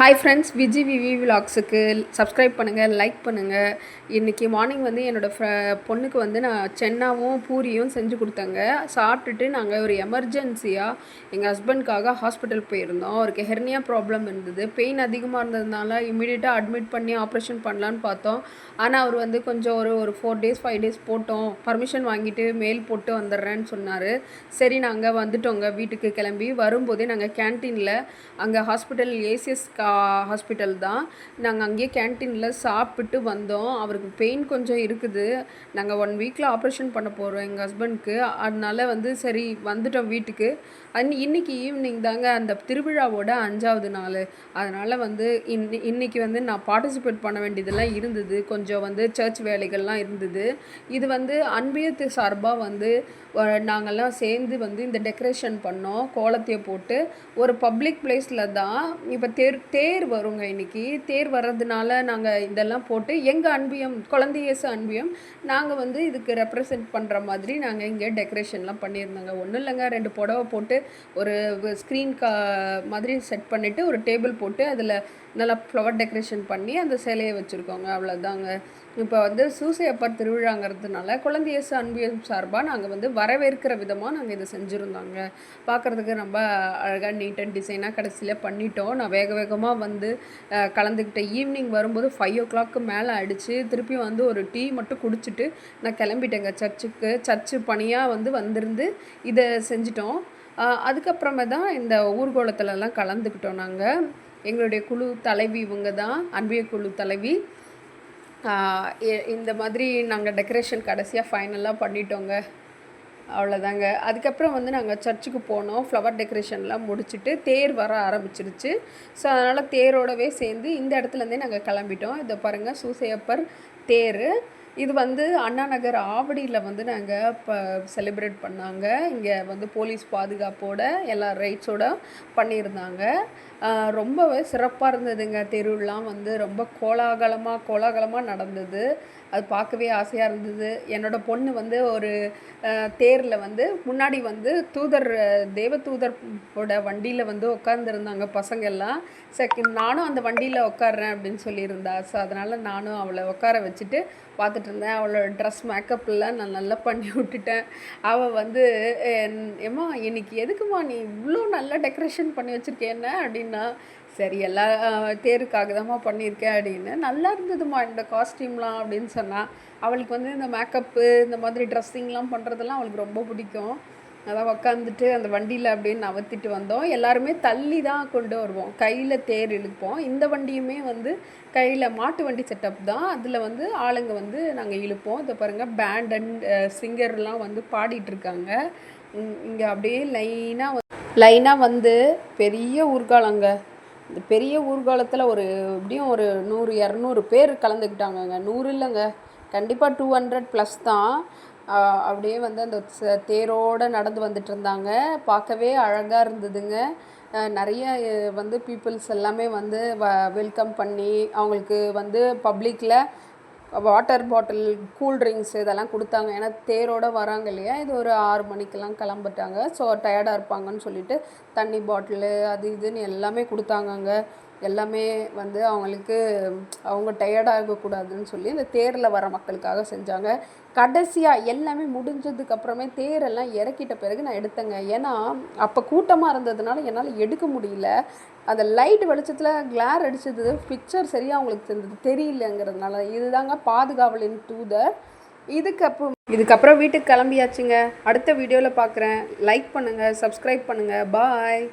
Hi friends, Viji விவி விலாக்ஸுக்கு subscribe பண்ணுங்கள், like பண்ணுங்கள். இன்றைக்கி மார்னிங் வந்து என்னோடய பொண்ணுக்கு வந்து நான் சென்னாவும் பூரியும் செஞ்சு கொடுத்தேங்க. சாப்பிட்டுட்டு நாங்கள் ஒரு எமர்ஜென்சியாக எங்கள் ஹஸ்பண்ட்காக ஹாஸ்பிட்டல் போயிருந்தோம். அவருக்கு ஹெர்னியா ப்ராப்ளம் இருந்தது. பெயின் அதிகமாக இருந்ததுனால இமீடியட்டாக அட்மிட் பண்ணி ஆப்ரேஷன் பண்ணலான்னு பார்த்தோம். ஆனால் அவர் வந்து கொஞ்சம் ஒரு 4 டேஸ் 5 டேஸ் போட்டோம், பர்மிஷன் வாங்கிட்டு மெயில் போட்டு வந்துடுறேன்னு சொன்னார். சரி, நாங்கள் வந்துட்டோங்க. வீட்டுக்கு கிளம்பி வரும்போதே நாங்கள் கேன்டீனில் அங்கே ஹாஸ்பிட்டல் ஏசிஎஸ் ஹாஸ்பிட்டல் தான், நாங்கள் அங்கேயே கேன்டீனில் சாப்பிட்டு வந்தோம். அவருக்கு பெயின் கொஞ்சம் இருக்குது. நாங்கள் 1 வீக்கில் ஆப்ரேஷன் பண்ண போகிறோம் எங்கள் ஹஸ்பண்ட்க்கு. அதனால வந்து சரி வந்துட்டோம் வீட்டுக்கு. இன்றைக்கி ஈவினிங் தாங்க அந்த திருவிழாவோட 5வது நாள். அதனால் வந்து இன்றைக்கி வந்து நான் பார்ட்டிசிபேட் பண்ண வேண்டியதெல்லாம் இருந்தது. கொஞ்சம் வந்து சர்ச் வேலைகள்லாம் இருந்தது. இது வந்து அன்பியத்து சார்பாக வந்து நாங்கள்லாம் சேர்ந்து வந்து இந்த டெக்கரேஷன் பண்ணோம். கோலத்தையை போட்டு ஒரு பப்ளிக் பிளேஸில் தான். இப்போ தேர் வருங்க. இன்றைக்கி தேர் வர்றதுனால நாங்கள் இதெல்லாம் போட்டு எங்கள் அன்பியம் குழந்தை இயேசு அன்பியம் நாங்கள் வந்து இதுக்கு ரெப்ரசன்ட் பண்ணுற மாதிரி நாங்கள் இங்கே டெக்கரேஷன்லாம் பண்ணியிருந்தோங்க. ஒன்றும் இல்லைங்க, 2 புடவை போட்டு ஒரு ஸ்க்ரீன் மாதிரி செட் பண்ணிவிட்டு ஒரு டேபிள் போட்டு அதில் நல்லா ஃப்ளவர் டெக்கரேஷன் பண்ணி அந்த சிலையை வச்சுருக்கோங்க. அவ்வளோதாங்க. இப்போ வந்து சூசையப்பர் திருவிழாங்கிறதுனால குழந்தை இயேசு அன்பியம் சார்பாக நாங்கள் வந்து வரவேற்கிற விதமாக நாங்கள் இதை செஞ்சுருந்தோங்க. பார்க்குறதுக்கு ரொம்ப அழகாக நீட் அண்ட் டிசைனாக கடைசியில் பண்ணிட்டோம். நான் வேகமாக வந்து கலந்துக்கிட்டேன். ஈவினிங் வரும்போது 5 o'clock மேலே ஆகிடுச்சு. திருப்பியும் வந்து ஒரு டீ மட்டும் குடிச்சிட்டு நான் கிளம்பிட்டேங்க சர்ச்சு பணியாக வந்து வந்திருந்து இதை செஞ்சிட்டோம். அதுக்கப்புறமே தான் இந்த ஊர்கோலத்துலலாம் கலந்துக்கிட்டோம். நாங்கள் எங்களுடைய குழு தலைவி இவங்க தான், அன்பிய குழு தலைவி. இந்த மாதிரி நாங்கள் டெக்கரேஷன் கடைசியாக ஃபைனலாக பண்ணிட்டோங்க. அவ்வளோதாங்க. அதுக்கப்புறம் வந்து நாங்கள் சர்ச்சுக்கு போனோம். ஃப்ளவர் டெக்கரேஷன்லாம் முடிச்சுட்டு தேர் வர ஆரம்பிச்சிருச்சு. ஸோ அதனால் தேரோடவே சேர்ந்து இந்த இடத்துலேருந்தே நாங்கள் கிளம்பிட்டோம். இதை பாருங்கள், சூசையப்பர் தேர். இது வந்து அண்ணா நகர் ஆவடியில் வந்து நாங்கள் இப்போ செலிப்ரேட் பண்ணாங்க. இங்கே வந்து போலீஸ் பாதுகாப்போட எல்லா ரைட்ஸோடு பண்ணியிருந்தாங்க. ரொம்பவே சிறப்பாக இருந்ததுங்க. தெருவெலாம் வந்து ரொம்ப கோலாகலமாக நடந்தது. அது பார்க்கவே ஆசையாக இருந்தது. என்னோடய பொண்ணு வந்து ஒரு தேரில் வந்து முன்னாடி வந்து தேவதூதரோட வண்டியில் வந்து உட்காந்துருந்தாங்க பசங்கள்லாம். சரி, நானும் அந்த வண்டியில் உட்காடுறேன் அப்படின்னு சொல்லியிருந்தா. ஸோ அதனால் நானும் அவளை உட்கார வச்சுட்டு பார்த்துட்டு இருந்தேன். அவளோட ட்ரெஸ் மேக்கப்லாம் நான் நல்லா பண்ணி விட்டுட்டேன். அவள் வந்து ஏம்மா இன்னைக்கு எதுக்குமா நீ இவ்வளோ நல்லா டெக்கரேஷன் பண்ணி வச்சுருக்கேன்னு அப்படின்னா, சரி எல்லா தேருக்காக தான்மா பண்ணியிருக்கேன் அப்படின்னு. நல்லா இருந்ததுமா இந்த காஸ்டியூம்லாம் அப்படின்னு சொன்னால். அவளுக்கு வந்து இந்த மேக்கப்பு இந்த மாதிரி ட்ரெஸ்ஸிங்லாம் பண்ணுறதெல்லாம் அவளுக்கு ரொம்ப பிடிக்கும். அதான் உக்காந்துட்டு அந்த வண்டியில் அப்படின்னு நவத்திட்டு வந்தோம். எல்லாருமே தள்ளி தான் கொண்டு வருவோம், கையில் தேர் இழுப்போம். இந்த வண்டியுமே வந்து கையில் மாட்டு வண்டி செட்டப் தான். அதில் வந்து ஆளுங்க வந்து நாங்கள் இழுப்போம். இதை பாருங்கள், பேண்ட் அண்ட் சிங்கர்லாம் வந்து பாடிட்டுருக்காங்க. இங்கே அப்படியே லைனாக வந்து பெரிய ஊர்காலங்க. இந்த பெரிய ஊர்காலத்தில் எப்படியும் ஒரு 100-200 பேர் கலந்துக்கிட்டாங்கங்க. 100 இல்லைங்க, கண்டிப்பாக 200+ தான். அப்படியே வந்து அந்த தேரோடு நடந்து வந்துட்டு இருந்தாங்க. பார்க்கவே அழகாக இருந்ததுங்க. நிறைய வந்து பீப்புள்ஸ் எல்லாமே வந்து வெல்கம் பண்ணி அவங்களுக்கு வந்து பப்ளிக்கில் வாட்டர் பாட்டில், கூல்ட்ரிங்க்ஸ் இதெல்லாம் கொடுத்தாங்க. ஏன்னா தேரோடு வராங்க இல்லையா. இது ஒரு 6 மணிக்கெல்லாம் கிளம்பிட்டாங்க. ஸோ டயர்டாக இருப்பாங்கன்னு சொல்லிட்டு தண்ணி பாட்டிலு அது இதுன்னு எல்லாமே கொடுத்தாங்கங்க. எல்லாமே வந்து அவங்க டயர்டாகக்கூடாதுன்னு சொல்லி இந்த தேரில் வர மக்களுக்காக செஞ்சாங்க. கடைசியாக எல்லாமே முடிஞ்சதுக்கப்புறமே தேரெல்லாம் இறக்கிட்ட பிறகு நான் எடுத்தேங்க. ஏன்னா அப்போ கூட்டமாக இருந்ததுனால என்னால் எடுக்க முடியல. அந்த லைட் வெளிச்சத்தில் கிளார் அடிச்சது, பிக்சர் சரியாக அவங்களுக்கு தெரியலங்கிறதுனால. இதுதாங்க பாதுகாவலின் தூதர். இதுக்கப்புறம் வீட்டுக்கு கிளம்பியாச்சுங்க. அடுத்த வீடியோவில் பார்க்குறேன். லைக் பண்ணுங்கள், சப்ஸ்கிரைப் பண்ணுங்கள். பாய்.